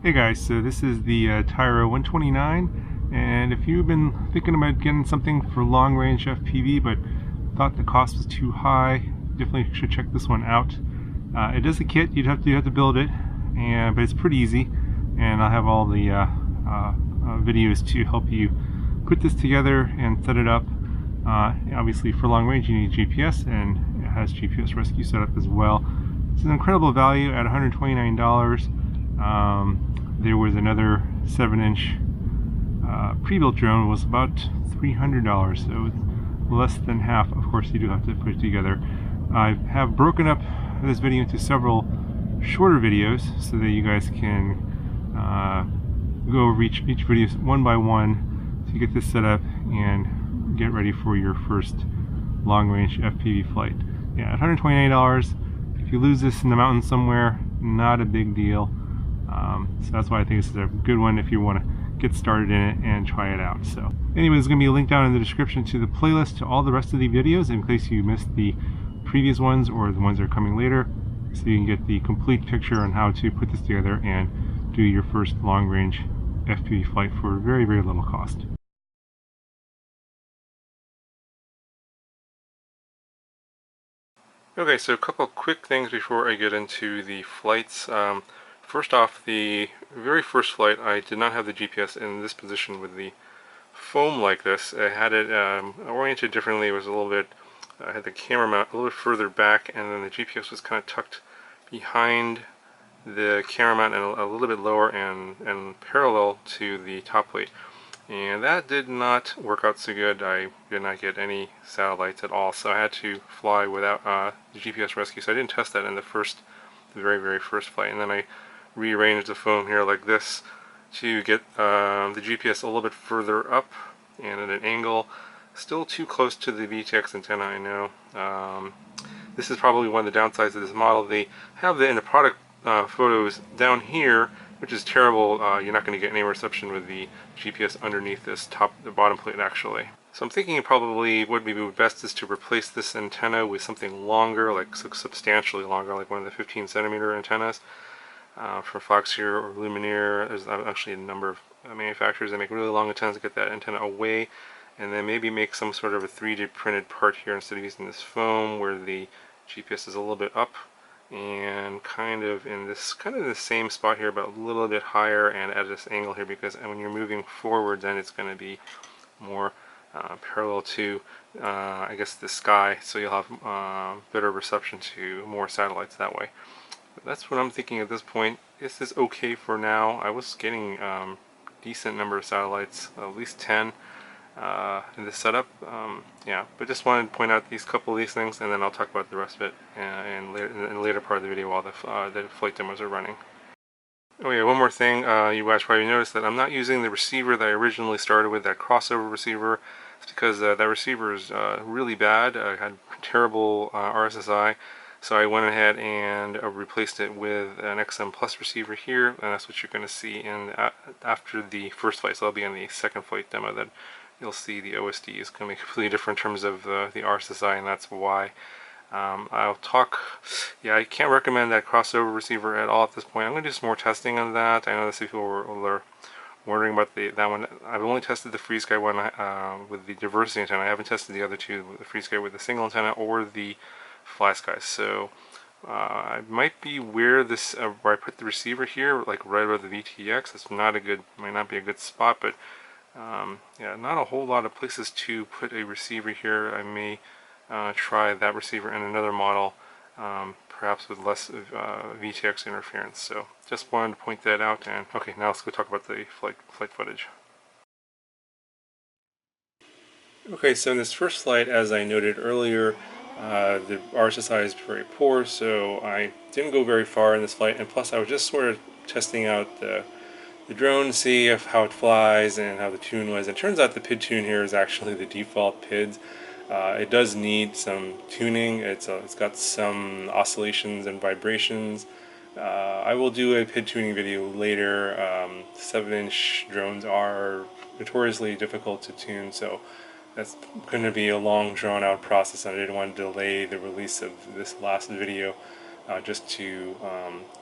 Hey guys, so this is the Taira129, and if you've been thinking about getting something for long range FPV but thought the cost was too high, definitely should check this one out. It is a kit, you have to build it, but it's pretty easy, and I'll have all the videos to help you put this together and set it up. Obviously for long range you need GPS, and it has GPS rescue setup as well. It's an incredible value at $129. There was another 7-inch pre-built drone, was about $300, so it's less than half. Of course, you do have to put it together. I have broken up this video into several shorter videos so that you guys can go over each video one by one to get this set up and get ready for your first long-range FPV flight. Yeah, at $129, if you lose this in the mountains somewhere, not a big deal. So that's why I think this is a good one if you want to get started in it and try it out. So anyway, there's going to be a link down in the description to the playlist to all the rest of the videos in case you missed the previous ones or the ones that are coming later, so you can get the complete picture on how to put this together and do your first long-range FPV flight for very, very little cost. Okay, so a couple quick things before I get into the flights. First off, the very first flight, I did not have the GPS in this position with the foam like this. I had it oriented differently. It was a little bit, I had the camera mount a little bit further back, and then the GPS was kind of tucked behind the camera mount and a little bit lower and parallel to the top plate. And that did not work out so good. I did not get any satellites at all, so I had to fly without the GPS rescue. So I didn't test that in the very, very first flight. And then I rearranged the foam here like this to get the GPS a little bit further up and at an angle. Still too close to the VTX antenna, I know. This is probably one of the downsides of this model. They have the in the product photos down here, which is terrible. You're not going to get any reception with the GPS underneath this the bottom plate actually. So I'm thinking probably what would be best is to replace this antenna with something longer, like substantially longer, like one of the 15 centimeter antennas from Foxeer or Lumineer. There's actually a number of manufacturers that make really long antennas to get that antenna away, and then maybe make some sort of a 3D printed part here instead of using this foam where the GPS is a little bit up and kind of in the same spot here, but a little bit higher and at this angle here, because when you're moving forward, then it's going to be more parallel to I guess the sky, so you'll have better reception to more satellites that way. But that's what I'm thinking at this point. This is okay for now. I was getting decent number of satellites, at least 10 in this setup. Yeah, but just wanted to point out these couple of these things, and then I'll talk about the rest of it in the later part of the video while the flight demos are running. Oh yeah, one more thing, you guys probably noticed that I'm not using the receiver that I originally started with, that crossover receiver. It's because that receiver is really bad. I had terrible RSSI, so I went ahead and replaced it with an XM Plus receiver here, and that's what you're going to see after the first flight. So I'll be on the second flight demo that you'll see the OSD is going to be completely different in terms of the RSSI, and that's why. I'll talk, yeah, I can't recommend that crossover receiver at all at this point. I'm going to do some more testing on that. I know that some people were wondering about that one. I've only tested the FreeSky one with the diversity antenna. I haven't tested the other two, the FreeSky with the single antenna or the FlySky. So I might be where I put the receiver here, like right above the VTX. It's might not be a good spot, but yeah, not a whole lot of places to put a receiver here. I may try that receiver in another model, perhaps with less VTX interference. So just wanted to point that out. And okay, now let's go talk about the flight footage. Okay, so in this first flight, as I noted earlier, the RSSI is very poor, so I didn't go very far in this flight, and plus I was just sort of testing out the drone to see how it flies and how the tune was. And it turns out the PID tune here is actually the default PIDs. It does need some tuning. It's got some oscillations and vibrations. I will do a PID tuning video later. 7-inch drones are notoriously difficult to tune, so that's going to be a long, drawn-out process, and I didn't want to delay the release of this last video just to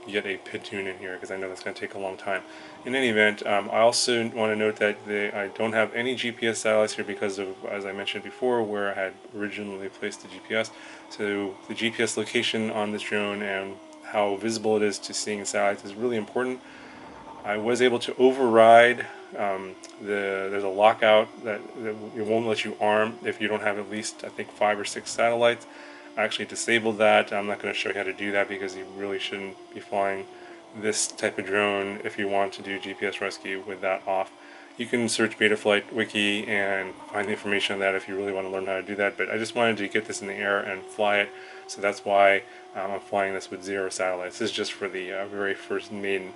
get a PID tune in here, because I know that's going to take a long time. In any event, I also want to note that I don't have any GPS satellites here because of, as I mentioned before, where I had originally placed the GPS. So the GPS location on this drone and how visible it is to seeing satellites is really important. I was able to override there's a lockout that it won't let you arm if you don't have at least, I think, 5 or 6 satellites. I actually disabled that. I'm not going to show you how to do that because you really shouldn't be flying this type of drone if you want to do GPS rescue with that off. You can search Betaflight Wiki and find the information on that if you really want to learn how to do that, but I just wanted to get this in the air and fly it, so that's why I'm flying this with 0 satellites. This is just for the very first maiden.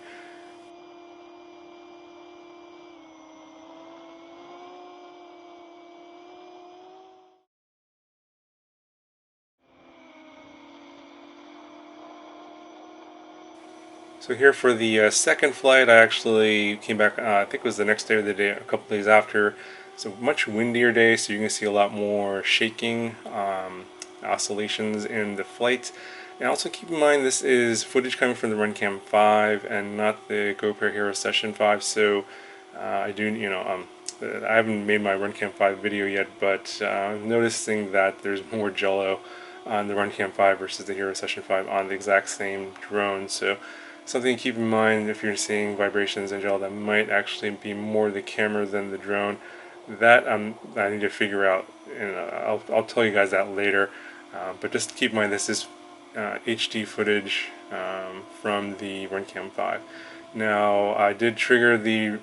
So here for the second flight, I actually came back, I think it was the next day or the day, a couple days after. It's a much windier day, so you're going to see a lot more shaking, oscillations in the flight. And also keep in mind this is footage coming from the RunCam 5 and not the GoPro Hero Session 5, so I do, I haven't made my RunCam 5 video yet, but I'm noticing that there's more jello on the RunCam 5 versus the Hero Session 5 on the exact same drone, so something to keep in mind if you're seeing vibrations and jello, that might actually be more the camera than the drone. That I need to figure out, and I'll tell you guys that later. But just keep in mind this is HD footage from the RunCam 5. Now I did trigger the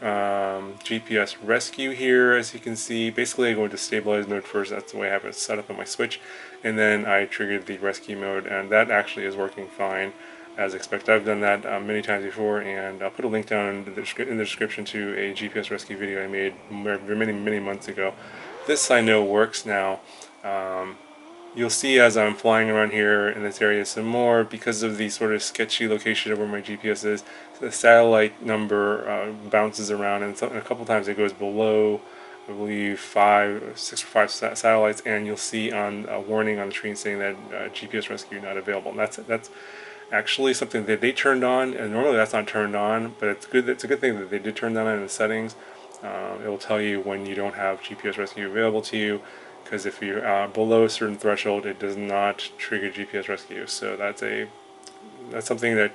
GPS rescue here, as you can see. Basically I go into stabilize mode first, that's the way I have it set up on my Switch, and then I triggered the rescue mode, and that actually is working fine as expected. I've done that many times before, and I'll put a link down in the description to a GPS rescue video I made many months ago. This I know works now. You'll see as I'm flying around here in this area some more, because of the sort of sketchy location of where my GPS is, the satellite number bounces around, and a couple times it goes below, I believe, 6 or 5 satellites, and you'll see on a warning on the screen saying that GPS rescue not available. And that's actually something that they turned on, and normally that's not turned on, but it's good. It's a good thing that they did turn that on in the settings. It will tell you when you don't have GPS rescue available to you, because if you're below a certain threshold, it does not trigger GPS rescue. So that's something that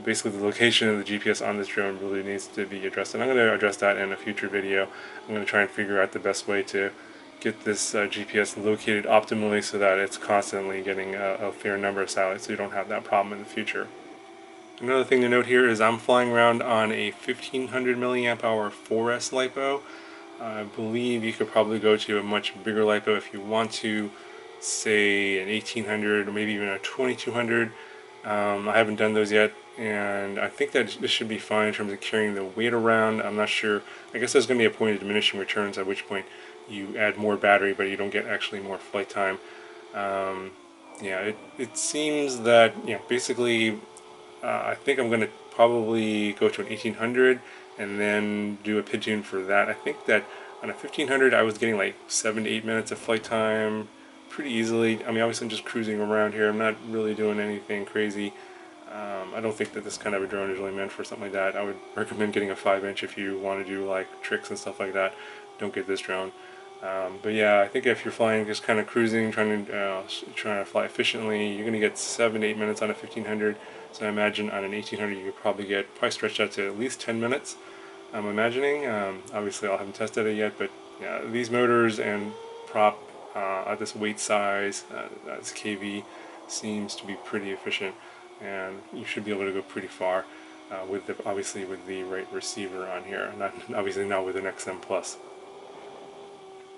basically the location of the GPS on this drone really needs to be addressed, and I'm going to address that in a future video. I'm going to try and figure out the best way to get this GPS located optimally so that it's constantly getting a fair number of satellites, so you don't have that problem in the future. Another thing to note here is I'm flying around on a 1500 milliamp hour 4S LiPo. I believe you could probably go to a much bigger LiPo if you want to, say an 1800 or maybe even a 2200. I haven't done those yet, and I think that this should be fine in terms of carrying the weight around. I'm not sure. I guess there's going to be a point of diminishing returns, at which point you add more battery, but you don't get actually more flight time. Yeah, it seems that, basically, I think I'm going to probably go to an 1800 and then do a PID tune for that. I think that on a 1500 I was getting like 7 to 8 minutes of flight time pretty easily. I mean, obviously I'm just cruising around here. I'm not really doing anything crazy. I don't think that this kind of a drone is really meant for something like that. I would recommend getting a 5-inch if you want to do like tricks and stuff like that. Don't get this drone. But yeah, I think if you're flying just kind of cruising, trying to fly efficiently, you're going to get 7 to 8 minutes on a 1500. So I imagine on an 1800 you could probably stretch out to at least 10 minutes. I'm imagining. Obviously I haven't tested it yet, but yeah, these motors and prop at this weight size, this KV, seems to be pretty efficient, and you should be able to go pretty far obviously with the right receiver on here. Obviously not with an XM Plus.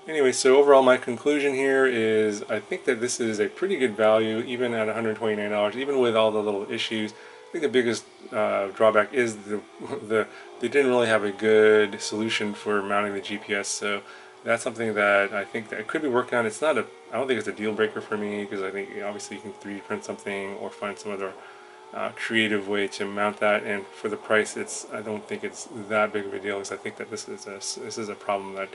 Anyway, so overall my conclusion here is I think that this is a pretty good value, even at $129, even with all the little issues. I think the biggest drawback is they didn't really have a good solution for mounting the GPS, so that's something that I think that could be worked on. I don't think it's a deal breaker for me, because I think obviously you can 3D print something or find some other creative way to mount that, and for the price, I don't think it's that big of a deal, because I think that this is a problem that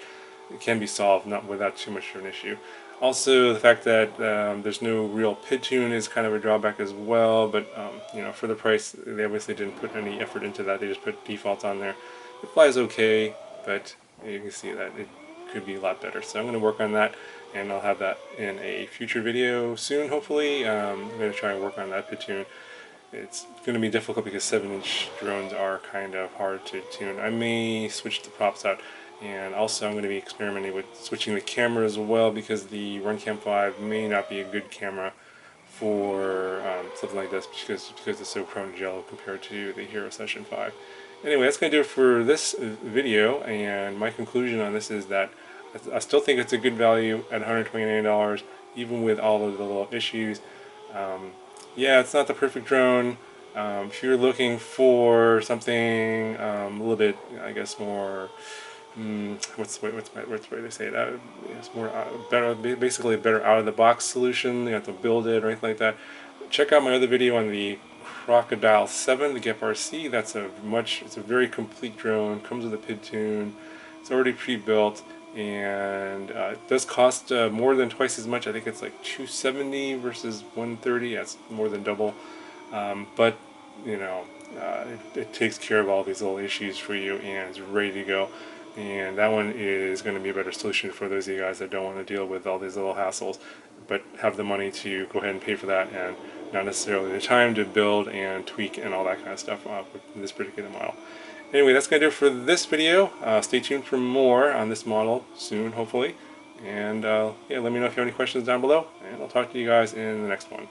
it can be solved, not without too much of an issue. Also, the fact that there's no real PID tune is kind of a drawback as well, but you know, for the price, they obviously didn't put any effort into that. They just put defaults on there. It flies okay, but you can see that it could be a lot better. So I'm going to work on that, and I'll have that in a future video soon, hopefully. I'm going to try and work on that PID tune. It's going to be difficult because 7-inch drones are kind of hard to tune. I may switch the props out, and also I'm going to be experimenting with switching the camera as well, because the Runcam 5 may not be a good camera for something like this, because it's so prone to jello compared to the Hero Session 5. Anyway, that's going to do it for this video, and my conclusion on this is that I still think it's a good value at $129, even with all of the little issues. Yeah, it's not the perfect drone. If you're looking for something a little bit, I guess, more, what's the way they say it? It's more better, basically a better out-of-the-box solution. You have to build it or anything like that. Check out my other video on the Crocodile 7, the GEP RC. It's a very complete drone. Comes with a PID tune. It's already pre-built, and it does cost more than twice as much. I think it's like $270 versus $130. That's more than double. But you know, it takes care of all these little issues for you, and it's ready to go. And that one is going to be a better solution for those of you guys that don't want to deal with all these little hassles, but have the money to go ahead and pay for that, and not necessarily the time to build and tweak and all that kind of stuff with this particular model. Anyway, that's going to do it for this video. Stay tuned for more on this model soon, hopefully. And yeah, let me know if you have any questions down below, and I'll talk to you guys in the next one.